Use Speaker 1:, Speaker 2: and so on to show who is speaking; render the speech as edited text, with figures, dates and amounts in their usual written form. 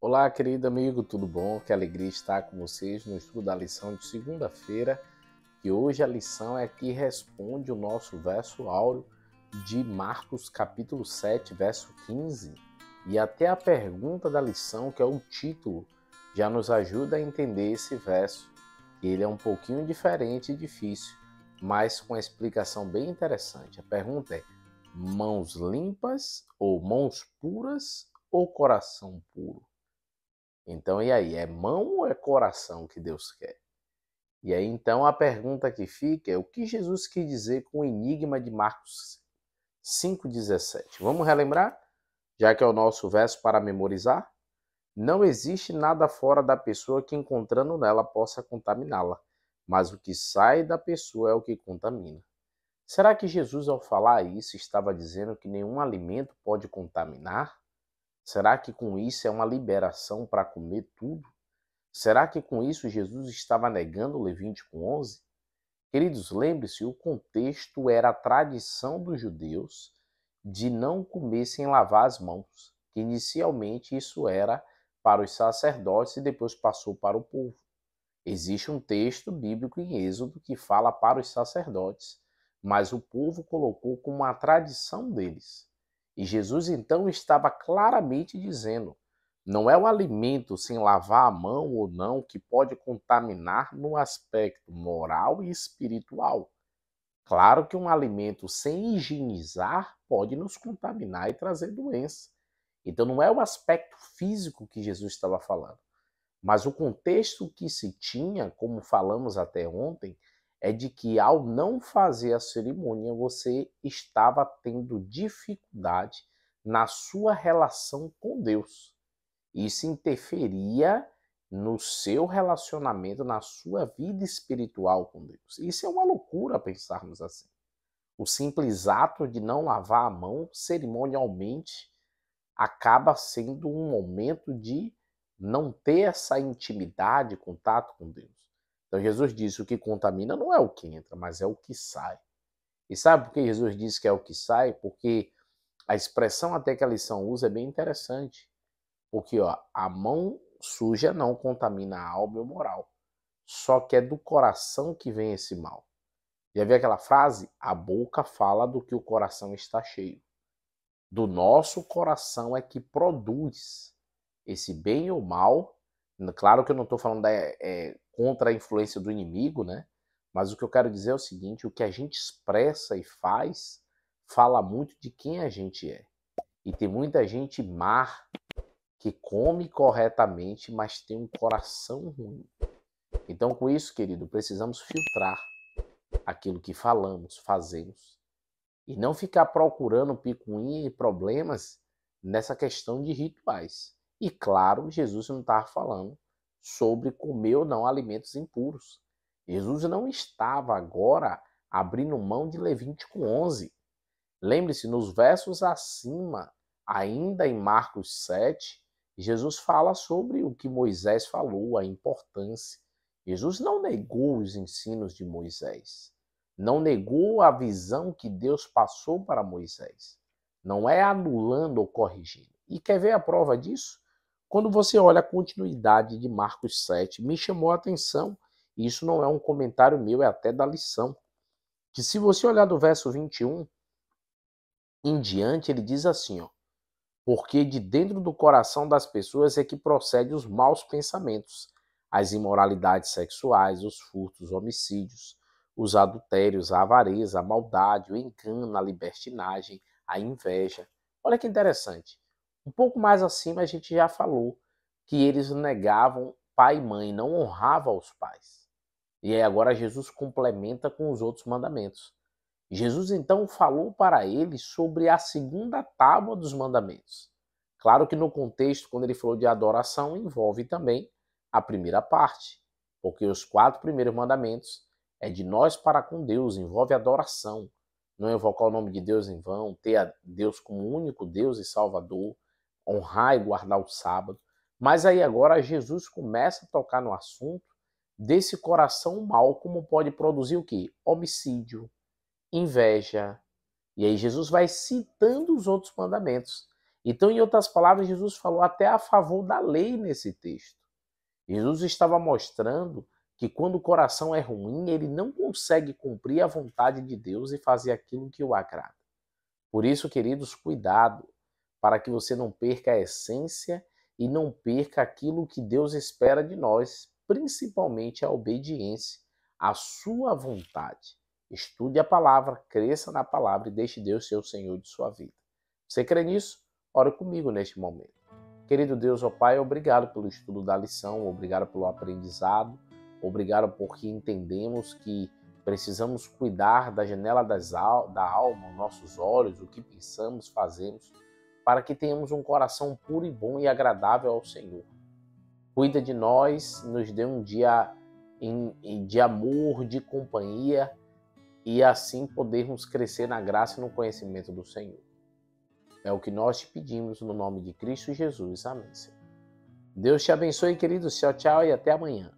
Speaker 1: Olá, querido amigo, tudo bom? Que alegria estar com vocês no estudo da lição de segunda-feira. E hoje a lição é que responde o nosso verso áureo de Marcos capítulo 7, verso 15. E até a pergunta da lição, que é o título, já nos ajuda a entender esse verso. Ele é um pouquinho diferente e difícil, mas com uma explicação bem interessante. A pergunta é: mãos limpas ou mãos puras ou coração puro? Então, e aí, é mão ou é coração que Deus quer? E aí, então, a pergunta que fica é: o que Jesus quis dizer com o enigma de Marcos 5,17? Vamos relembrar? Já que é o nosso verso para memorizar? Não existe nada fora da pessoa que, encontrando nela, possa contaminá-la, mas o que sai da pessoa é o que contamina. Será que Jesus, ao falar isso, estava dizendo que nenhum alimento pode contaminar? Será que com isso é uma liberação para comer tudo? Será que com isso Jesus estava negando o Levítico 11? Queridos, lembre-se, o contexto era a tradição dos judeus de não comer sem lavar as mãos, que inicialmente isso era para os sacerdotes e depois passou para o povo. Existe um texto bíblico em Êxodo que fala para os sacerdotes, mas o povo colocou como uma tradição deles. E Jesus então estava claramente dizendo: não é o alimento sem lavar a mão ou não que pode contaminar no aspecto moral e espiritual. Claro que um alimento sem higienizar pode nos contaminar e trazer doença. Então não é o aspecto físico que Jesus estava falando. Mas o contexto que se tinha, como falamos até ontem, é de que ao não fazer a cerimônia, você estava tendo dificuldade na sua relação com Deus. Isso interferia no seu relacionamento, na sua vida espiritual com Deus. Isso é uma loucura pensarmos assim. O simples ato de não lavar a mão cerimonialmente acaba sendo um momento de não ter essa intimidade, contato com Deus. Então Jesus disse: o que contamina não é o que entra, mas é o que sai. E sabe por que Jesus disse que é o que sai? Porque a expressão até que a lição usa é bem interessante. Porque a mão suja não contamina a alma e o moral. Só que é do coração que vem esse mal. Já viu aquela frase? A boca fala do que o coração está cheio. Do nosso coração é que produz esse bem ou mal. Claro que eu não estou falando contra a influência do inimigo, né? Mas o que eu quero dizer é o seguinte: o que a gente expressa e faz fala muito de quem a gente é. E tem muita gente má que come corretamente, mas tem um coração ruim. Então, com isso, querido, precisamos filtrar aquilo que falamos, fazemos. E não ficar procurando picuinha e problemas nessa questão de rituais. E claro, Jesus não estava falando sobre comer ou não alimentos impuros. Jesus não estava agora abrindo mão de Levítico 11. Lembre-se, nos versos acima, ainda em Marcos 7, Jesus fala sobre o que Moisés falou, a importância. Jesus não negou os ensinos de Moisés. Não negou a visão que Deus passou para Moisés. Não é anulando ou corrigindo. E quer ver a prova disso? Quando você olha a continuidade de Marcos 7, me chamou a atenção, e isso não é um comentário meu, é até da lição, que se você olhar do verso 21 em diante, ele diz assim, ó: porque de dentro do coração das pessoas é que procedem os maus pensamentos, as imoralidades sexuais, os furtos, os homicídios, os adultérios, a avareza, a maldade, o engano, a libertinagem, a inveja. Olha que interessante. Um pouco mais acima a gente já falou que eles negavam pai e mãe, não honravam os pais. E aí agora Jesus complementa com os outros mandamentos. Jesus então falou para eles sobre a segunda tábua dos mandamentos. Claro que no contexto, quando ele falou de adoração, envolve também a primeira parte, porque os 4 primeiros mandamentos é de nós para com Deus, envolve adoração, não invocar o nome de Deus em vão, ter a Deus como único Deus e Salvador, honrar e guardar o sábado. Mas aí agora Jesus começa a tocar no assunto desse coração mau, como pode produzir o quê? Homicídio, inveja. E aí Jesus vai citando os outros mandamentos. Então, em outras palavras, Jesus falou até a favor da lei nesse texto. Jesus estava mostrando que quando o coração é ruim, ele não consegue cumprir a vontade de Deus e fazer aquilo que o agrada. Por isso, queridos, cuidado para que você não perca a essência e não perca aquilo que Deus espera de nós, principalmente a obediência à sua vontade. Estude a palavra, cresça na palavra e deixe Deus ser o Senhor de sua vida. Você crê nisso? Ore comigo neste momento. Querido Deus, ó Pai, obrigado pelo estudo da lição, obrigado pelo aprendizado, obrigado porque entendemos que precisamos cuidar da janela da alma, nossos olhos, o que pensamos, fazemos, para que tenhamos um coração puro e bom e agradável ao Senhor. Cuida de nós, nos dê um dia de amor, de companhia, e assim podermos crescer na graça e no conhecimento do Senhor. É o que nós te pedimos no nome de Cristo Jesus. Amém, Senhor. Deus te abençoe, queridos. Tchau, tchau e até amanhã.